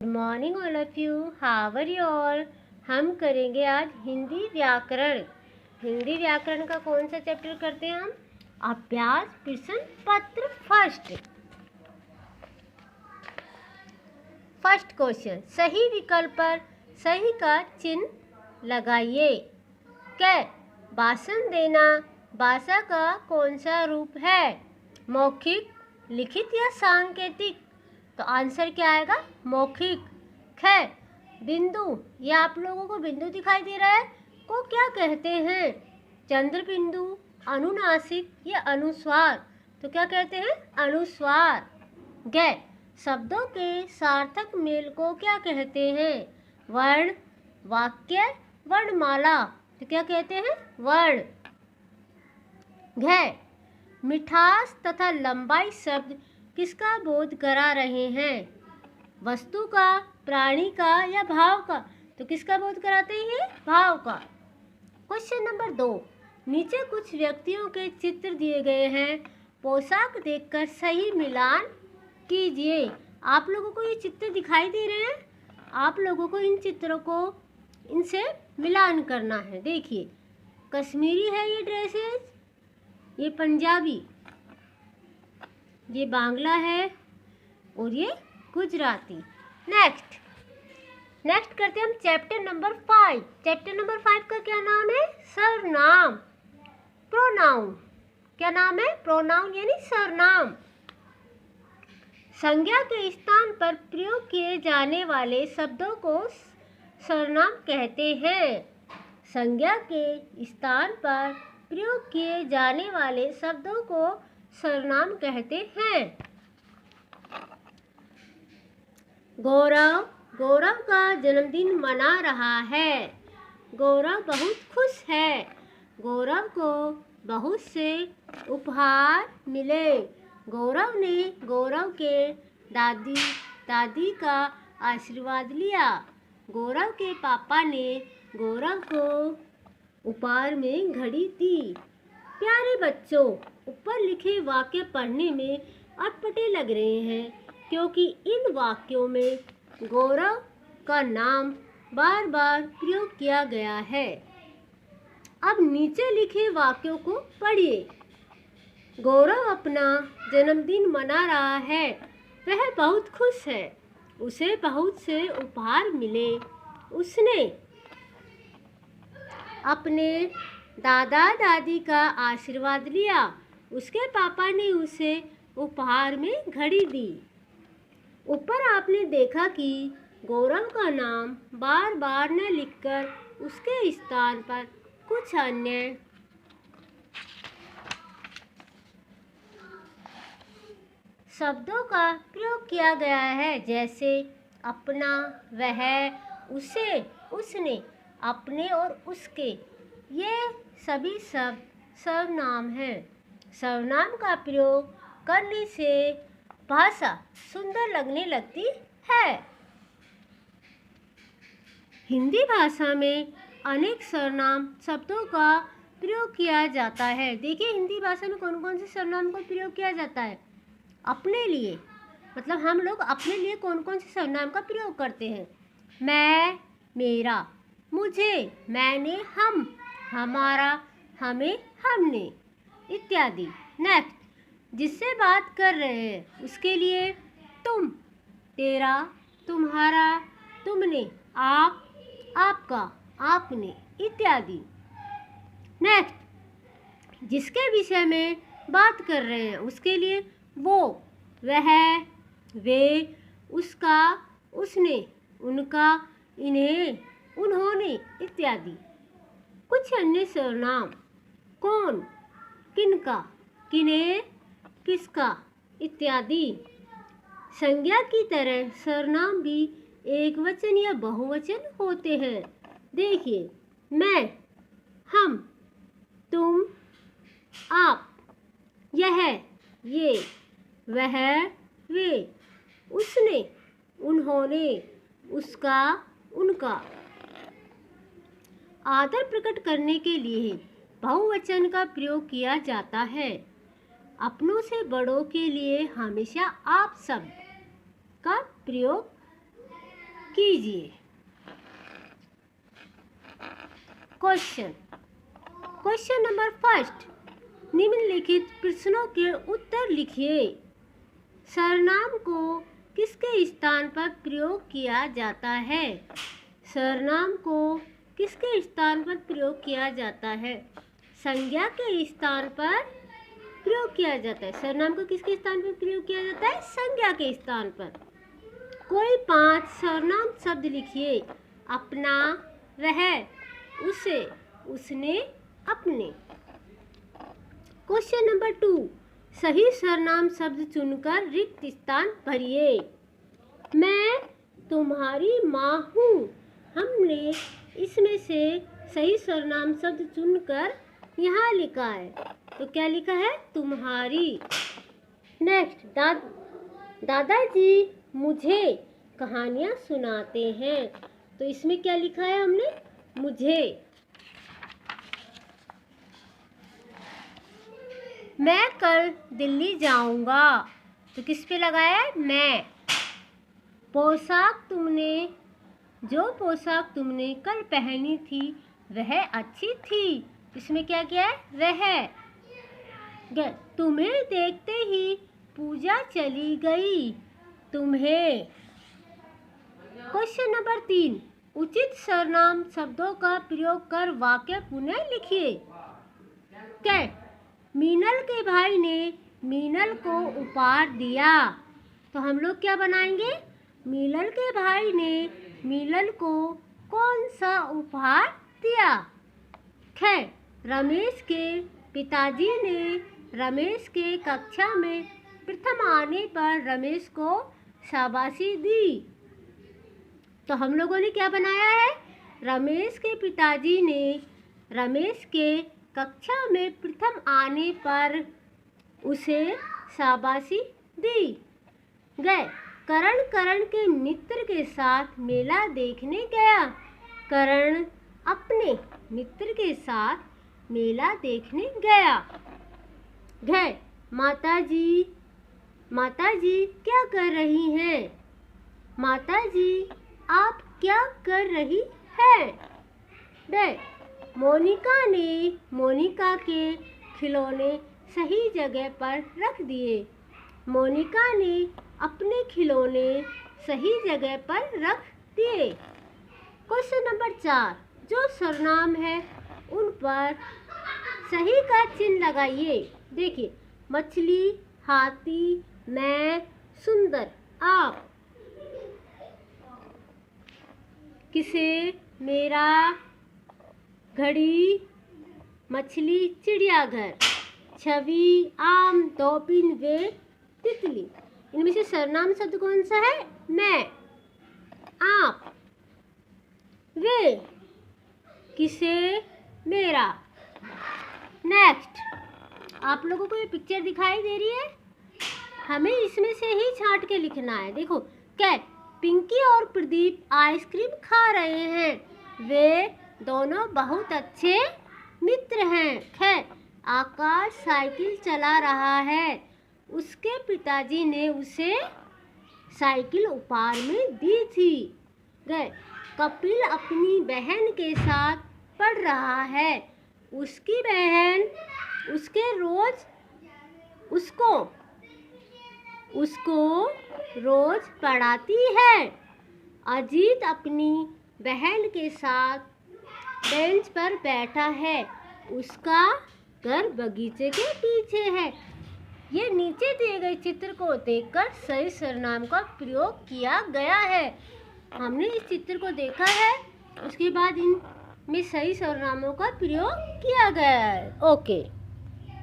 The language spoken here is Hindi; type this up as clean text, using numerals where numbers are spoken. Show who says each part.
Speaker 1: Good morning all of you, how are you all. हम करेंगे आज हिंदी व्याकरण। हिंदी व्याकरण का कौन सा चैप्टर करते हैं हम? अभ्यास प्रश्न पत्र फर्स्ट क्वेश्चन, सही विकल्प पर सही का चिन्ह लगाइए। क्या भाषण देना भाषा का कौन सा रूप है? मौखिक, लिखित या सांकेतिक? तो आंसर क्या आएगा? मौखिक। खैर, बिंदु, ये आप लोगों को बिंदु दिखाई दे रहा है, को क्या कहते हैं? चंद्र बिंदु, अनुनासिक या अनुस्वार? तो क्या कहते हैं? अनुस्वार। गै, शब्दों के सार्थक मेल को क्या कहते हैं? वर्ण, वाक्य, वर्णमाला? तो क्या कहते हैं? वर्ण। घै, मिठास तथा लंबाई शब्द किसका बोध करा रहे हैं? वस्तु का, प्राणी का या भाव का? तो किसका बोध कराते हैं? भाव का। क्वेश्चन नंबर 2, नीचे कुछ व्यक्तियों के चित्र दिए गए हैं, पोशाक देखकर सही मिलान कीजिए। आप लोगों को ये चित्र दिखाई दे रहे हैं, आप लोगों को इन चित्रों को इनसे मिलान करना है। देखिए, कश्मीरी है ये ड्रेसेस, ये पंजाबी, ये बांग्ला है और ये गुजराती। नेक्स्ट करते हैं हम चैप्टर नंबर 5। चैप्टर नंबर 5 का क्या नाम है? सर्वनाम, प्रोनाउन। क्या नाम है? प्रोनाउन यानी सर्वनाम। संज्ञा के स्थान पर प्रयोग किए जाने वाले शब्दों को सर्वनाम कहते हैं। संज्ञा के स्थान पर प्रयोग किए जाने वाले शब्दों को सर्वनाम कहते हैं। गौरव का जन्मदिन मना रहा है। गौरव बहुत खुश है। गौरव को बहुत से उपहार मिले। गौरव ने गौरव के दादी का आशीर्वाद लिया। गौरव के पापा ने गौरव को उपहार में घड़ी दी। प्यारे बच्चों, ऊपर लिखे वाक्य पढ़ने में अटपटे लग रहे हैं, क्योंकि इन वाक्यों में गौरव का नाम बार बार प्रयोग किया गया है। अब नीचे लिखे वाक्यों को पढ़िए। गौरव अपना जन्मदिन मना रहा है। वह बहुत खुश है। उसे बहुत से उपहार मिले। उसने अपने दादा दादी का आशीर्वाद लिया। उसके पापा ने उसे उपहार में घड़ी दी। ऊपर आपने देखा कि गौरव का नाम बार बार न लिखकर उसके स्थान पर कुछ अन्य शब्दों का प्रयोग किया गया है, जैसे अपना, वह, उसे, उसने, अपने और उसके। ये सभी शब्द सर्वनाम हैं। सर्वनाम का प्रयोग करने से भाषा सुंदर लगने लगती है। हिंदी भाषा में अनेक सर्वनाम शब्दों का प्रयोग किया जाता है। देखिए, हिंदी भाषा में कौन कौन से सर्वनाम का प्रयोग किया जाता है? अपने लिए, मतलब हम लोग अपने लिए कौन कौन से सर्वनाम का प्रयोग करते हैं? मैं, मेरा, मुझे, मैंने, हम, हमारा, हमें, हमने इत्यादि। नेक्स्ट, जिससे बात कर रहे हैं उसके लिए तुम, तेरा, तुम्हारा, तुमने, आप, आपका, आपने इत्यादि। नेक्स्ट, जिसके विषय में बात कर रहे हैं उसके लिए वो, वह, वे, उसका, उसने, उनका, इन्हें, उन्होंने इत्यादि। कुछ अन्य सर्वनाम, कौन, किनका, किन्हें, किसका इत्यादि। संज्ञा की तरह सर्वनाम भी एक वचन या बहुवचन होते हैं। देखिए, मैं, हम, तुम, आप, यह, ये, वह, वे, उसने, उन्होंने, उसका, उनका। आदर प्रकट करने के लिए बहुवचन का प्रयोग किया जाता है। अपनों से बड़ों के लिए हमेशा आप शब्द का प्रयोग कीजिए। क्वेश्चन नंबर फर्स्ट, निम्नलिखित प्रश्नों के उत्तर लिखिए। सर्वनाम को किसके स्थान पर प्रयोग किया जाता है? सर्वनाम को किसके स्थान पर प्रयोग किया जाता है? संज्ञा के स्थान पर प्रयोग किया जाता है। सर्वनाम को किसके स्थान पर प्रयोग किया जाता है? संज्ञा के स्थान पर। कोई 5 सर्वनाम शब्द लिखिए। अपना, वह, उसे, उसने, अपने। क्वेश्चन नंबर 2, सही सर्वनाम शब्द चुनकर रिक्त स्थान भरिए। मैं तुम्हारी माँ हूँ। हमने इसमें से सही सर्वनाम शब्द चुनकर यहाँ लिखा है। तो क्या लिखा है? तुम्हारी। नेक्स्ट, दादाजी मुझे कहानियाँ सुनाते हैं। तो इसमें क्या लिखा है हमने? मुझे। मैं कल दिल्ली जाऊंगा। तो किस पे लगाया है? मैं। जो पोशाक तुमने कल पहनी थी वह अच्छी थी। इसमें क्या किया है? वह। तुम्हें देखते ही पूजा चली गई। तुम्हें। क्वेश्चन नंबर 3, उचित सर्वनाम शब्दों का प्रयोग कर वाक्य पुनः लिखिए। क्या? मीनल के भाई ने मीनल को उपहार दिया। तो हम लोग क्या बनाएंगे? मीनल के भाई ने मीनल को कौन सा उपहार दिया? खैर, रमेश के पिताजी ने रमेश के कक्षा में प्रथम आने पर रमेश को शाबाशी दी। तो हम लोगों ने क्या बनाया है? रमेश के पिताजी ने रमेश के कक्षा में प्रथम आने पर उसे शाबाशी दी। गए। करण के मित्र के साथ मेला देखने गया। करण अपने मित्र के साथ मेला देखने गया। गए। माताजी क्या कर रही हैं? माताजी आप क्या कर रही हैं? गए। मोनिका के खिलौने सही जगह पर रख दिए। मोनिका ने अपने खिलौने सही जगह पर रख दिए। क्वेश्चन नंबर 4, जो सर्वनाम है उन पर सही का चिन्ह लगाइए। देखिए, मछली, हाथी, मैं, सुंदर, आप। किसे, मेरा, घड़ी, मछली, चिड़ियाघर, छवि, आम, डॉल्फिन, वे, तितली। इनमें से सर्वनाम शब्द कौन सा है? मैं, आप, वे, किसे, मेरा। नेक्स्ट, आप लोगों को ये पिक्चर दिखाई दे रही है? हमें इसमें से ही छांट के लिखना है। देखो, क्या? पिंकी और प्रदीप आइसक्रीम खा रहे हैं। वे दोनों बहुत अच्छे मित्र हैं। खैर, आकाश साइकिल चला रहा है। उसके पिताजी ने उसे साइकिल उपहार में दी थी। गए। कपिल अपनी बहन के साथ पढ़ रहा है। उसकी बहन उसको रोज पढ़ाती है। अजीत अपनी बहन के साथ बेंच पर बैठा है। उसका घर बगीचे के पीछे है। ये नीचे दिए गए चित्र को देखकर सही सर्वनाम का प्रयोग किया गया है। हमने इस चित्र को देखा है, उसके बाद इनमें सही सर्वनामों का प्रयोग किया गया है। ओके।